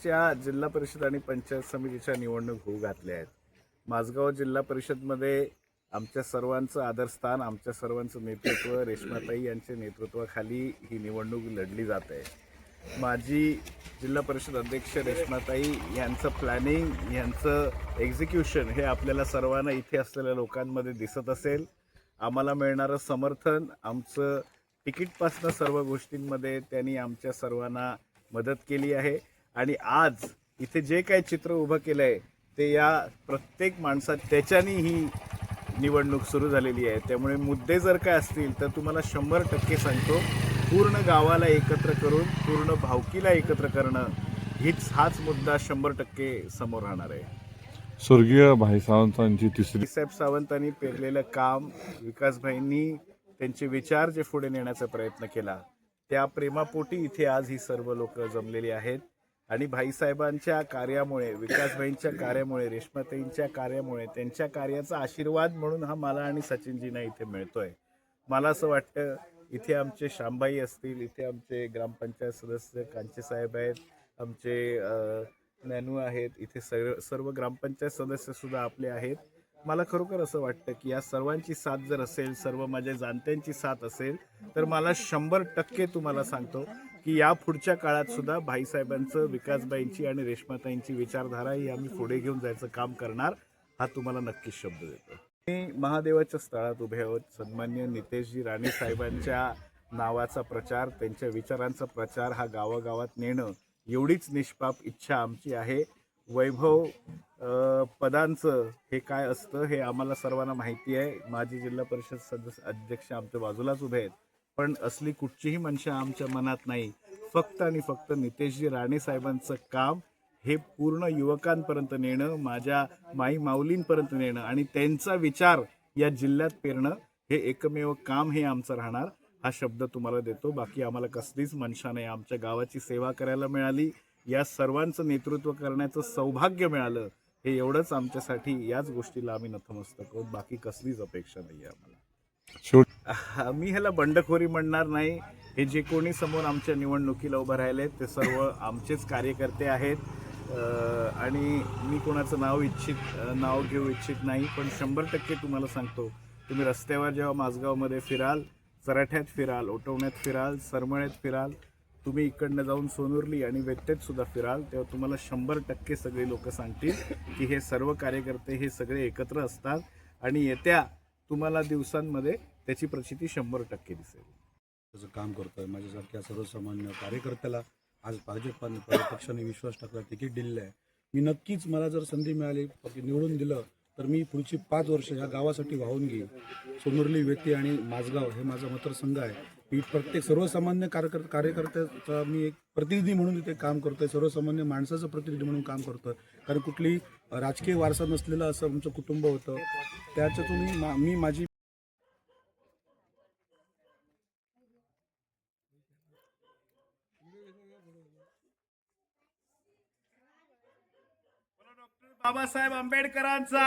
आजच्या जिल्हा परिषद आणि पंचायत समितीच्या निवडणूक होऊ घातल्या आहेत. माझगाव जिल्हा परिषदमध्ये आमच्या सर्वांचं आदरस्थान, आमच्या सर्वांचं नेतृत्व, रेश्माताई यांच्या नेतृत्वाखाली ही निवडणूक लढली जात आहे. माजी जिल्हा परिषद अध्यक्ष रेश्माताई यांचं प्लॅनिंग, यांचं एक्झिक्युशन हे आपल्याला सर्वांना इथे असलेल्या लोकांमध्ये दिसत असेल. आम्हाला मिळणारं समर्थन, आमचं तिकीटपासनं सर्व गोष्टींमध्ये त्यांनी आमच्या सर्वांना मदत केली आहे. आणि आज इथे जे काही चित्र उभं केलं आहे ते या प्रत्येक माणसात त्याच्यानी ही निवडणूक सुरू झालेली आहे. त्यामुळे मुद्दे जर काय असतील तर तुम्हाला 100% सांगतो, पूर्ण गावाला एकत्र करून पूर्ण भावकीला एकत्र करणं हाच मुद्दा 100% समोर राहणार आहे. स्वर्गीय भाई सावंतांची तिसरी साहेब सावंतांनी पेरलेलं काम, विकासभाईंनी त्यांचे विचार जे पुढे नेण्याचा प्रयत्न केला, त्या प्रेमापोटी इथे आज ही सर्व लोक जमलेली आहेत. आणि भाईसाहेबांच्या कार्यामुळे, विकासभाईंच्या कार्यामुळे, रेश्माताईंच्या कार्यामुळे, त्यांच्या कार्याचा आशीर्वाद म्हणून हा मला आणि सचिनजींना इथे मिळतोय. मला असं वाटतं इथे आमचे शांबाई असतील, इथे आमचे ग्रामपंचायत सदस्य कांचेसाहेब आहेत, आमचे नॅनू आहेत, इथे सर्व ग्रामपंचायत सदस्य सुद्धा आपले आहेत. मला खरोखर असं वाटतं की या सर्वांची साथ जर असेल, सर्व माझ्या जाणत्यांची साथ असेल, तर मला 100% तुम्हाला सांगतो की या पुढच्या काळात सुद्धा भाईसाहेबांचं, विकासबाईंची आणि रेश्माताईंची विचारधारा ही आम्ही पुढे घेऊन जायचं काम करणार, हा तुम्हाला नक्कीच शब्द देतो. मी महादेवाच्या स्थळात उभे आहोत. सन्माननीय नितेशजी राणे साहेबांच्या नावाचा प्रचार, त्यांच्या विचारांचा प्रचार हा गावागावात नेणं एवढीच निष्पाप इच्छा आमची आहे. वैभव पदांचं हे काय असतं हे आम्हाला सर्वांना माहिती आहे. माजी जिल्हा परिषद सदस्य अध्यक्ष आमच्या बाजूलाच उभे आहेत, पण असली कुठचीही मनशा आमच्या मनात नाही. फक्त आणि फक्त नितेशजी राणे साहेबांचं काम हे पूर्ण युवकांपर्यंत नेणं, माझ्या माई माऊलींपर्यंत नेणं आणि त्यांचा विचार या जिल्ह्यात पेरणं हे एकमेव काम हे आमचं राहणार, हा शब्द तुम्हाला देतो. बाकी आम्हाला कसलीच मनशा नाही. आमच्या गावाची सेवा करायला मिळाली, या सर्वांचं नेतृत्व करण्याचं सौभाग्य मिळालं, हे एवढंच आमच्यासाठी. याच गोष्टीला आम्ही नतमस्तक आहोत. बाकी कसलीच अपेक्षा नाही आहे आम्हाला. मी ह्याला बंडखोरी म्हणणार नाही. हे जे कोणी समोर आमच्या निवडणुकीला उभं राहिले ते सर्व आमचेच कार्यकर्ते आहेत. आणि मी कोणाचं नाव घेऊ इच्छित नाही. पण 100% तुम्हाला सांगतो, तुम्ही रस्त्यावर जेव्हा माझगावमध्ये फिराल, चराठ्यात फिराल, ओटवण्यात फिराल, सरमळ्यात फिराल, तुम्ही इकडनं जाऊन सोनुर्ली आणि वेत्तेत सुद्धा फिराल, तेव्हा तुम्हाला 100% सगळे लोक सांगतील की हे सर्व कार्यकर्ते हे सगळे एकत्र असतात आणि येत्या तुम्हाला दिवसांमध्ये त्याची प्रचिती 100% दिसेल. त्याचं काम करतोय. माझ्यासारख्या सर्वसामान्य कार्यकर्त्याला आज पक्षाने विश्वास टाकला, तिकीट दिलेलं आहे. मी नक्कीच, मला जर संधी मिळाली, निवडून दिलं तर मी पुढची 5 वर्ष या गावासाठी वाहून घेईन. सोनुर्ली, वेती आणि माझगाव हे माझा मतदारसंघ आहे. मी प्रत्येक सर्वसामान्य कार्यकर्त्याचा मी एक प्रतिनिधी म्हणून इथे काम करतोय, सर्वसामान्य माणसाचं प्रतिनिधी म्हणून काम करतोय. कारण कुठली राजकीय वारसा नसलेलं असं आमचं कुटुंब होतं. त्याच्यातून मी माझी बाबासाहेब आंबेडकरांचा